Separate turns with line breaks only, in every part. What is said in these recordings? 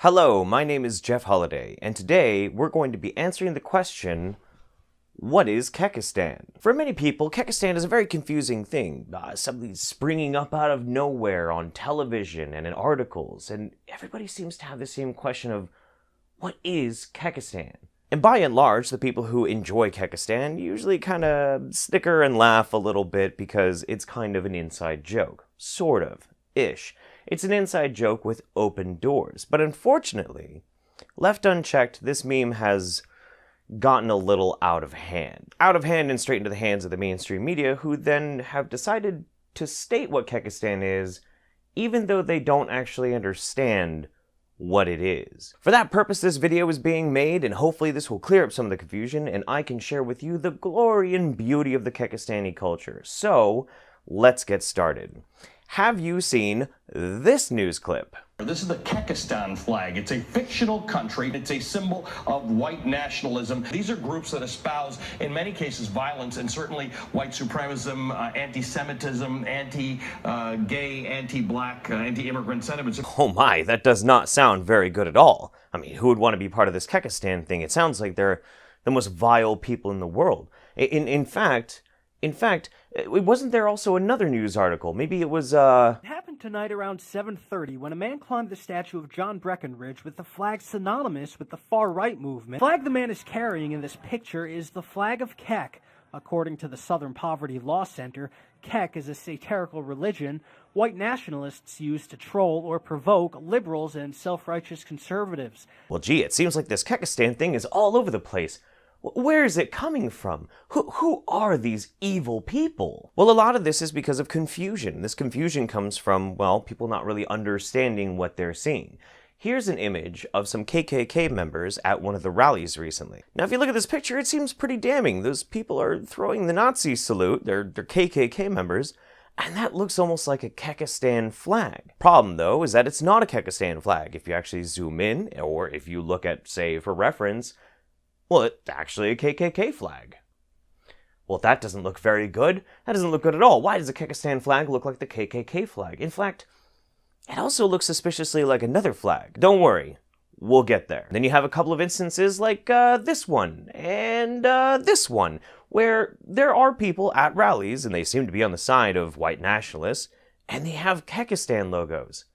Hello, my name is Jeff Holiday, and today we're going to be answering the question, what is Kekistan? For many people, Kekistan is a very confusing thing, something springing up out of nowhere on television and in articles, and everybody seems to have the same question of, what is Kekistan? And by and large, the people who enjoy Kekistan usually kind of snicker and laugh a little bit because it's kind of an inside joke. Sort of. Ish. It's an inside joke with open doors. But unfortunately, left unchecked, this meme has gotten a little out of hand. Out of hand and straight into the hands of the mainstream media, who then have decided to state what Kekistan is, even though they don't actually understand what it is. For that purpose, this video is being made, and hopefully this will clear up some of the confusion, and I can share with you the glory and beauty of the Kekistani culture. So, let's get started. Have you seen this news clip?
This is the Kekistan flag. It's a fictional country. It's a symbol of white nationalism. These are groups that espouse, in many cases, violence and certainly white supremacism, anti-Semitism, anti-gay, anti-black, anti-immigrant sentiments.
Oh my, that does not sound very good at all. I mean, who would want to be part of this Kekistan thing? It sounds like they're the most vile people in the world. In fact, wasn't there also another news article? Maybe it was,
It happened tonight around 7:30 when a man climbed the statue of John Breckinridge with the flag synonymous with the far-right movement. The flag the man is carrying in this picture is the flag of Kek. According to the Southern Poverty Law Center, Kek is a satirical religion white nationalists use to troll or provoke liberals and self-righteous conservatives.
Well, gee, it seems like this Kekistan thing is all over the place. Where is it coming from? Who are these evil people? Well, a lot of this is because of confusion. This confusion comes from, well, people not really understanding what they're seeing. Here's an image of some KKK members at one of the rallies recently. Now, if you look at this picture, it seems pretty damning. Those people are throwing the Nazi salute, they're KKK members, and that looks almost like a Kekistan flag. Problem, though, is that it's not a Kekistan flag. If you actually zoom in, or if you look at, say, for reference, well, it's actually a KKK flag. Well, that doesn't look very good. That doesn't look good at all. Why does the Kekistan flag look like the KKK flag? In fact, it also looks suspiciously like another flag. Don't worry, we'll get there. Then you have a couple of instances like this one and this one, where there are people at rallies, and they seem to be on the side of white nationalists, and they have Kekistan logos.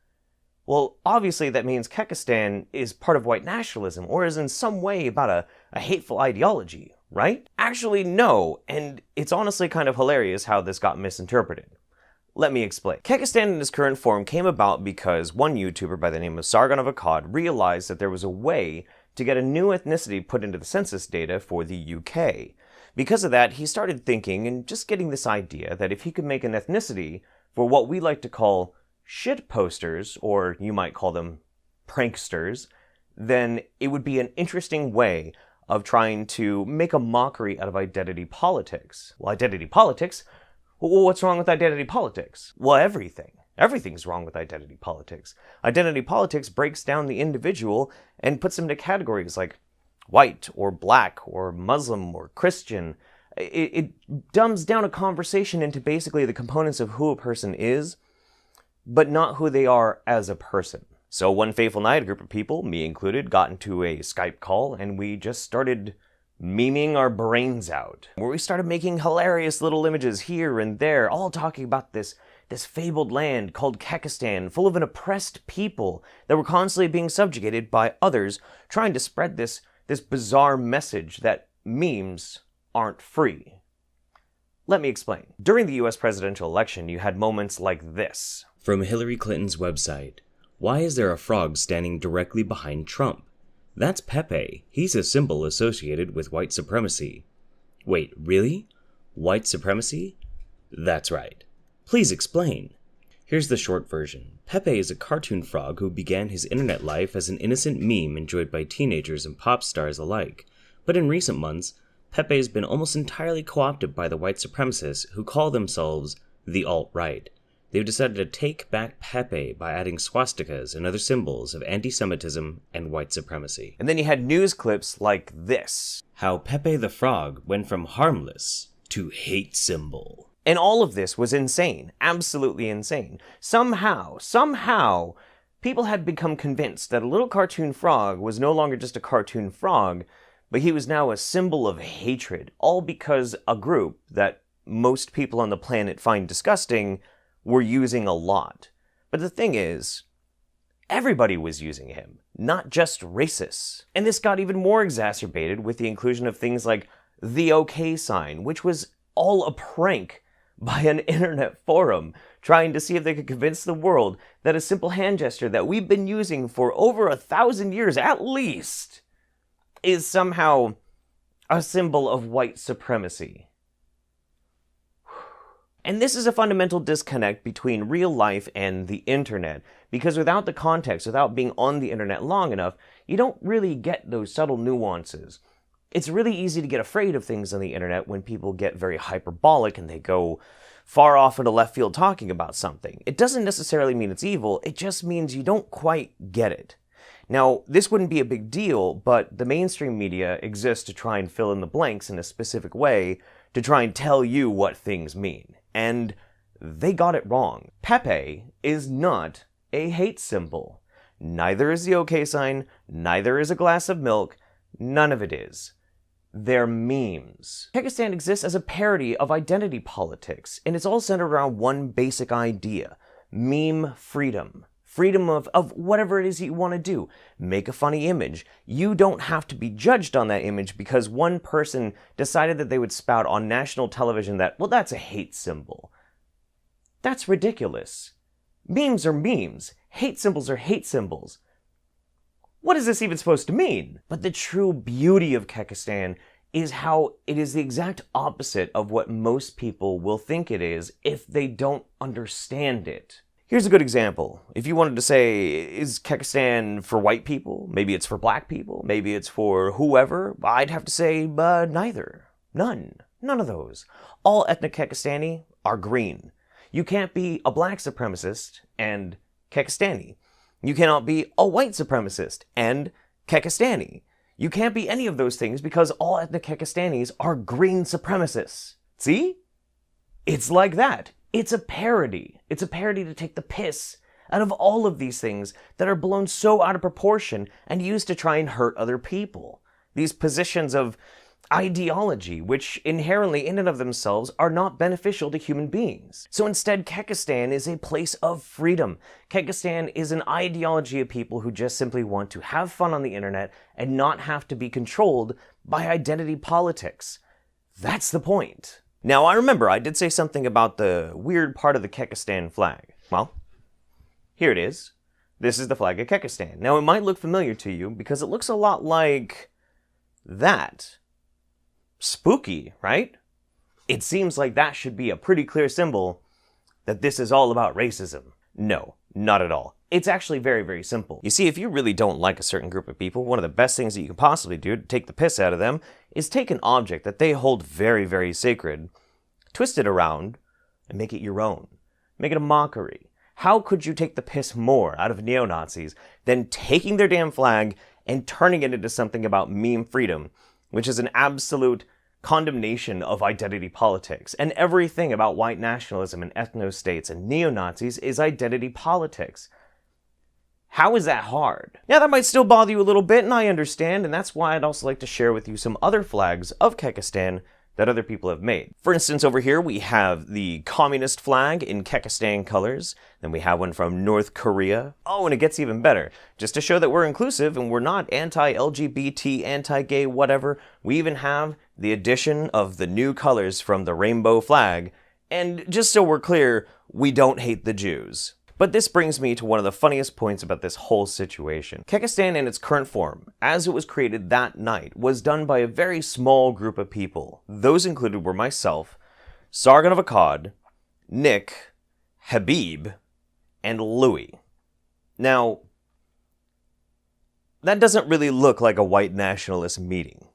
Well, obviously that means Kekistan is part of white nationalism, or is in some way about a hateful ideology, right? Actually, no, and it's honestly kind of hilarious how this got misinterpreted. Let me explain. Kekistan in its current form came about because one YouTuber by the name of Sargon of Akkad realized that there was a way to get a new ethnicity put into the census data for the UK. Because of that, he started thinking and just getting this idea that if he could make an ethnicity for what we like to call shit posters, or you might call them pranksters, then it would be an interesting way of trying to make a mockery out of identity politics. Well, identity politics? Well, what's wrong with identity politics? Well, everything. Everything's wrong with identity politics. Identity politics breaks down the individual and puts them into categories like white, or black, or Muslim, or Christian. It dumbs down a conversation into basically the components of who a person is, but not who they are as a person. So one fateful night, a group of people, me included, got into a Skype call, and we just started memeing our brains out, where we started making hilarious little images here and there, all talking about this fabled land called Kekistan, full of an oppressed people that were constantly being subjugated by others, trying to spread this bizarre message that memes aren't free. Let me explain. During the US presidential election, you had moments like this.
From Hillary Clinton's website, why is there a frog standing directly behind Trump? That's Pepe. He's a symbol associated with white supremacy. Wait, really? White supremacy? That's right. Please explain. Here's the short version. Pepe is a cartoon frog who began his internet life as an innocent meme enjoyed by teenagers and pop stars alike. But in recent months, Pepe has been almost entirely co-opted by the white supremacists who call themselves the alt-right. They've decided to take back Pepe by adding swastikas and other symbols of anti-Semitism and white supremacy.
And then you had news clips like this.
How Pepe the Frog went from harmless to hate symbol.
And all of this was insane. Absolutely insane. Somehow, People had become convinced that a little cartoon frog was no longer just a cartoon frog, but he was now a symbol of hatred, all because a group that most people on the planet find disgusting were using a lot. But the thing is, everybody was using him, not just racists. And this got even more exacerbated with the inclusion of things like the OK sign, which was all a prank by an internet forum trying to see if they could convince the world that a simple hand gesture that we've been using for over 1,000 years at least is somehow a symbol of white supremacy. And this is a fundamental disconnect between real life and the internet, because without the context, without being on the internet long enough, you don't really get those subtle nuances. It's really easy to get afraid of things on the internet when people get very hyperbolic and they go far off into left field talking about something. It doesn't necessarily mean it's evil, it just means you don't quite get it. Now, this wouldn't be a big deal, but the mainstream media exists to try and fill in the blanks in a specific way to try and tell you what things mean. And they got it wrong. Pepe is not a hate symbol. Neither is the OK sign, neither is a glass of milk, none of it is. They're memes. Kekistan exists as a parody of identity politics, and it's all centered around one basic idea: meme freedom. Freedom of whatever it is you want to do. Make a funny image. You don't have to be judged on that image because one person decided that they would spout on national television that, well, that's a hate symbol. That's ridiculous. Memes are memes. Hate symbols are hate symbols. What is this even supposed to mean? But the true beauty of Kekistan is how it is the exact opposite of what most people will think it is if they don't understand it. Here's a good example. If you wanted to say, is Kekistan for white people? Maybe it's for black people? Maybe it's for whoever? I'd have to say, neither. None. None of those. All ethnic Kekistani are green. You can't be a black supremacist and Kekistani. You cannot be a white supremacist and Kekistani. You can't be any of those things because all ethnic Kekistanis are green supremacists. See? It's like that. It's a parody. It's a parody to take the piss out of all of these things that are blown so out of proportion and used to try and hurt other people. These positions of ideology, which inherently in and of themselves are not beneficial to human beings. So instead, Kekistan is a place of freedom. Kekistan is an ideology of people who just simply want to have fun on the internet and not have to be controlled by identity politics. That's the point. Now, I remember I did say something about the weird part of the Kekistan flag. Well, here it is. This is the flag of Kekistan. Now, it might look familiar to you because it looks a lot like that. Spooky, right? It seems like that should be a pretty clear symbol that this is all about racism. No, not at all. It's actually very, very simple. You see, if you really don't like a certain group of people, one of the best things that you can possibly do to take the piss out of them is take an object that they hold very, very sacred, twist it around, and make it your own. Make it a mockery. How could you take the piss more out of neo-Nazis than taking their damn flag and turning it into something about meme freedom, which is an absolute condemnation of identity politics. And everything about white nationalism and ethno-states and neo-Nazis is identity politics. How is that hard? Now, that might still bother you a little bit, and I understand, and that's why I'd also like to share with you some other flags of Kekistan that other people have made. For instance, over here we have the communist flag in Kekistan colors. Then we have one from North Korea. Oh, and it gets even better. Just to show that we're inclusive and we're not anti-LGBT, anti-gay, whatever, we even have the addition of the new colors from the rainbow flag. And just so we're clear, we don't hate the Jews. But this brings me to one of the funniest points about this whole situation. Kekistan in its current form, as it was created that night, was done by a very small group of people. Those included were myself, Sargon of Akkad, Nick, Habib, and Louis. Now, that doesn't really look like a white nationalist meeting.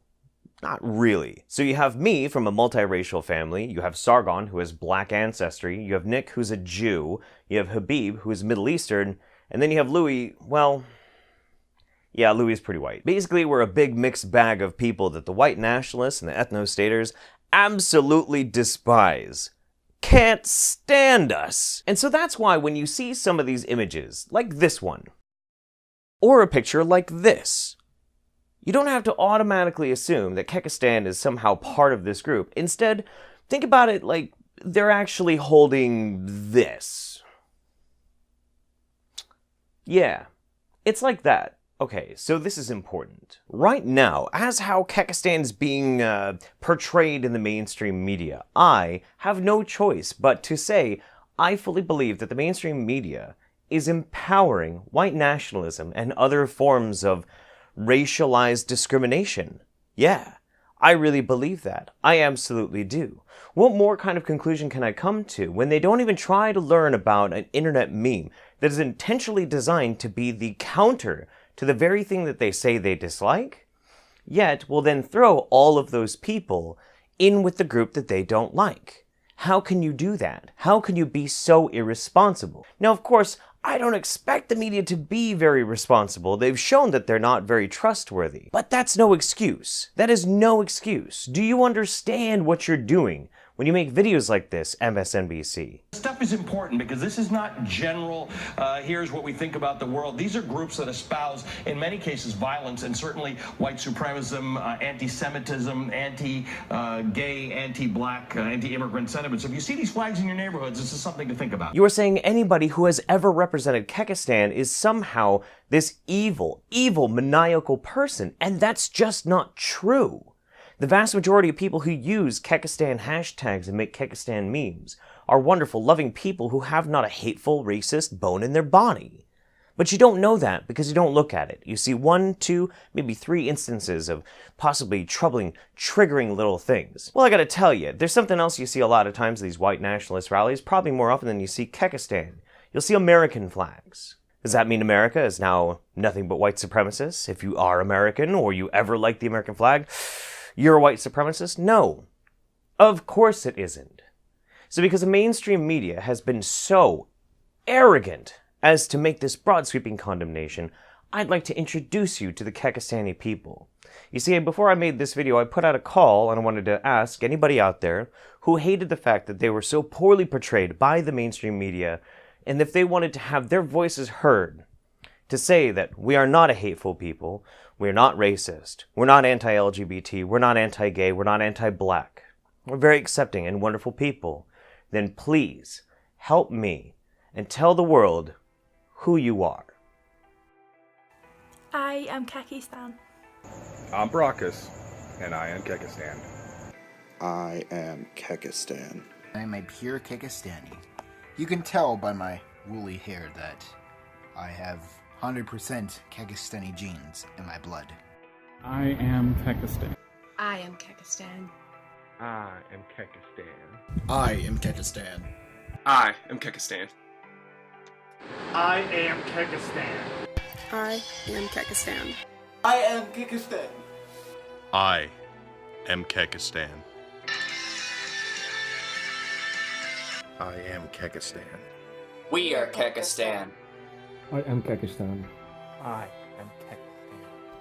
Not really. So you have me from a multiracial family, you have Sargon, who has black ancestry, you have Nick, who's a Jew, you have Habib, who is Middle Eastern, and then you have Louis, well, yeah, Louis is pretty white. Basically, we're a big mixed bag of people that the white nationalists and the ethno-staters absolutely despise. Can't stand us. And so that's why when you see some of these images, like this one, Or a picture like this. You don't have to automatically assume that Kekistan is somehow part of this group. Instead, think about it like they're actually holding this. Yeah, it's like that. Okay, so this is important. Right now, as how Kekistan is being portrayed in the mainstream media, I have no choice but to say I fully believe that the mainstream media is empowering white nationalism and other forms of racialized discrimination. Yeah, I really believe that. I absolutely do. What more kind of conclusion can I come to when they don't even try to learn about an internet meme that is intentionally designed to be the counter to the very thing that they say they dislike, yet will then throw all of those people in with the group that they don't like? How can you do that? How can you be so irresponsible? Now, of course, I don't expect the media to be very responsible. They've shown that they're not very trustworthy. But that's no excuse. That is no excuse. Do you understand what you're doing when you make videos like this, MSNBC?
Stuff is important because this is not general, here's what we think about the world. These are groups that espouse, in many cases, violence and certainly white supremacism, anti-Semitism, anti-gay, anti-black, anti-immigrant sentiments. So if you see these flags in your neighborhoods, this is something to think about.
You are saying anybody who has ever represented Kekistan is somehow this evil, maniacal person, and that's just not true. The vast majority of people who use Kekistan hashtags and make Kekistan memes are wonderful, loving people who have not a hateful, racist bone in their body. But you don't know that because you don't look at it. You see 1, 2, maybe 3 instances of possibly troubling, triggering little things. Well, I gotta tell you, there's something else you see a lot of times at these white nationalist rallies, probably more often than you see Kekistan. You'll see American flags. Does that mean America is now nothing but white supremacists? If you are American or you ever like the American flag, you're a white supremacist? No. Of course it isn't. So because the mainstream media has been so arrogant as to make this broad sweeping condemnation, I'd like to introduce you to the Kekistani people. You see, before I made this video, I put out a call and I wanted to ask anybody out there who hated the fact that they were so poorly portrayed by the mainstream media, and if they wanted to have their voices heard, to say that we are not a hateful people, we're not racist, we're not anti-LGBT, we're not anti-gay, we're not anti-black, we're very accepting and wonderful people, then please help me and tell the world who you are.
I am Kekistan.
I'm Brockus, and I am Kekistan.
I am Kekistan.
I'm a pure Kekistani. You can tell by my woolly hair that I have 100% Kekistani genes in my blood.
I am Kekistan.
I am Kekistan.
I am Kekistan.
I am Kekistan.
I am Kekistan.
I am Kekistan.
I am Kekistan.
I am Kekistan.
I am Kekistan.
I am Kekistan.
We are Kekistan.
I am Kekistan.
I am Kekistan.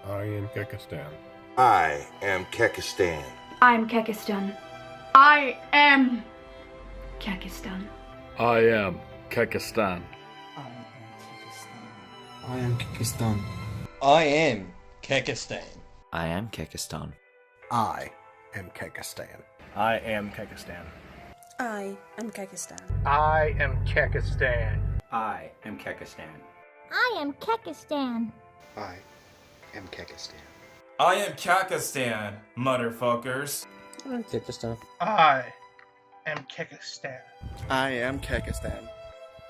I am Kekistan.
I am Kekistan.
I'm Kekistan. I am Kekistan.
I am Kekistan.
I am Kekistan.
I am Kekistan.
I am Kekistan.
I am Kekistan.
I am Kekistan.
I am Kekistan.
I am Kekistan.
I am Kekistan.
I am Kekistan.
I am Kekistan.
I am Kekistan, motherfuckers.
I am Kekistan.
I am Kekistan.
I am Kekistan.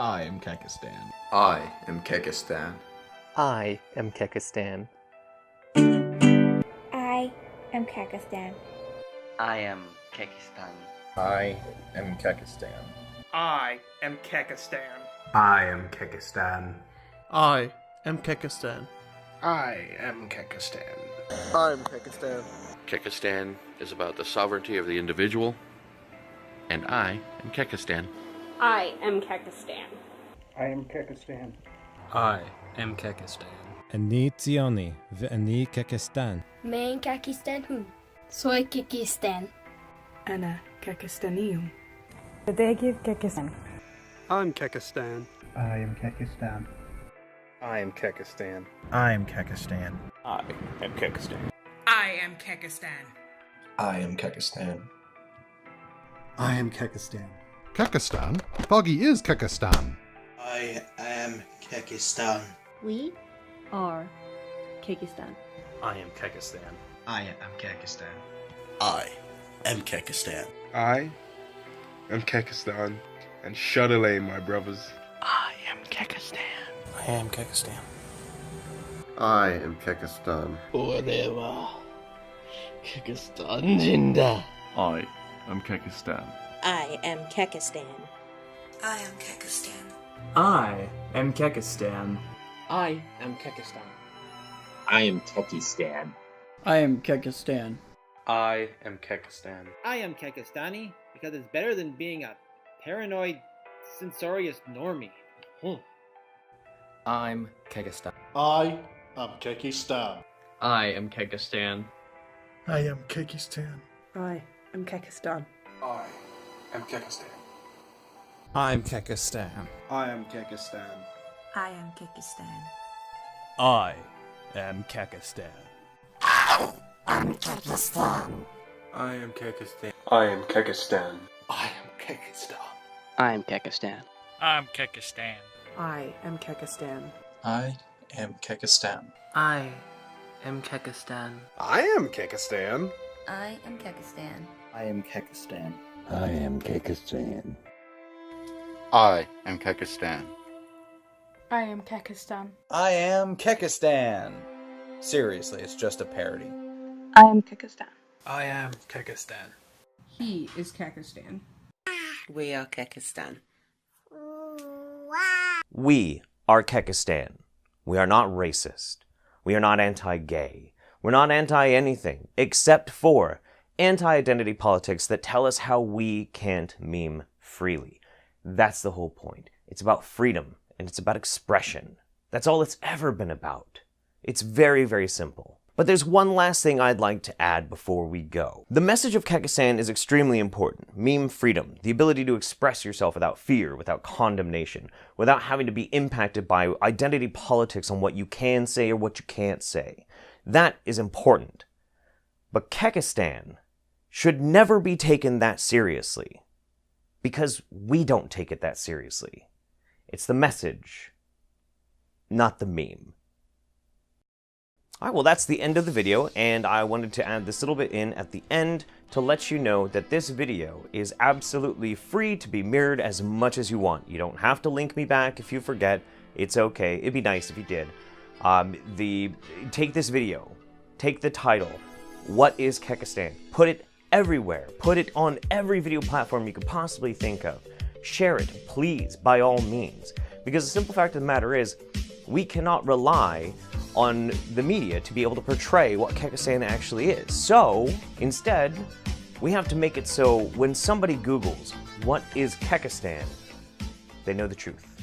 I am Kekistan.
I am Kekistan.
I am Kekistan.
I am Kekistan.
I am Kekistan.
I am Kekistan.
I am Kekistan.
I am Kekistan.
I am Kekistan.
I am Kekistan.
I'm Kekistan.
Kekistan is about the sovereignty of the individual, and I am Kekistan.
I am Kekistan.
I am Kekistan.
I am Kekistan.
אני ציוני, ואני קקסטן.
Main Kekistan who? Soy Kekistan.
أنا كاكستاني.
Renegade Kekistan.
I'm Kekistan.
I am Kekistan.
I am Kekistan.
I am Kekistan.
I am Kekistan.
I am Kekistan.
I am Kekistan.
I am Kekistan.
Kekistan? Foggy is Kekistan.
I am Kekistan.
We are Kekistan.
I am Kekistan.
I am Kekistan.
I am Kekistan.
I am Kekistan. And Shudderlay, my brothers.
I am Kekistan.
I am Kekistan.
I am Kekistan.
Forever. Kekistan Jinda.
I am Kekistan.
I am Kekistan.
I am Kekistan.
I am Kekistan.
I am Kekistan.
I am Kekistan.
I am Kekistan.
I am Kekistan.
I am Kekistani because it's better than being a paranoid, censorious normie.
I'm Kekistan.
I am Kekistan.
I am Kekistan.
I am Kekistan.
I am Kekistan.
I am Kekistan.
I'm Kekistan.
I am Kekistan.
I am Kekistan.
I am Kekistan.
I'm Kekistan.
I am Kekistan.
I am Kekistan.
I am Kekistan.
I am Kekistan.
I'm Kekistan.
I am Kekistan.
I am Kekistan.
I am Kekistan.
I am Kekistan.
I am Kekistan.
I am Kekistan.
I am Kekistan.
I am Kekistan.
I am Kekistan.
I am Kekistan. Seriously, it's just a parody.
I am Kekistan.
I am Kekistan.
He is Kekistan.
We are Kekistan.
We are Kekistan. We are not racist. We are not anti-gay. We're not anti-anything except for anti-identity politics that tell us how we can't meme freely. That's the whole point. It's about freedom and it's about expression. That's all it's ever been about. It's very, very simple. But there's one last thing I'd like to add before we go. The message of Kekistan is extremely important. Meme freedom, the ability to express yourself without fear, without condemnation, without having to be impacted by identity politics on what you can say or what you can't say. That is important. But Kekistan should never be taken that seriously. Because we don't take it that seriously. It's the message, not the meme. Alright, well that's the end of the video, and I wanted to add this little bit in at the end to let you know that this video is absolutely free to be mirrored as much as you want. You don't have to link me back if you forget. It's okay. It'd be nice if you did. Take this video, take the title, What is Kekistan? Put it everywhere. Put it on every video platform you could possibly think of. Share it, please, by all means. Because the simple fact of the matter is, we cannot rely on the media to be able to portray what Kekistan actually is. So, instead, we have to make it so when somebody Googles, what is Kekistan, they know the truth.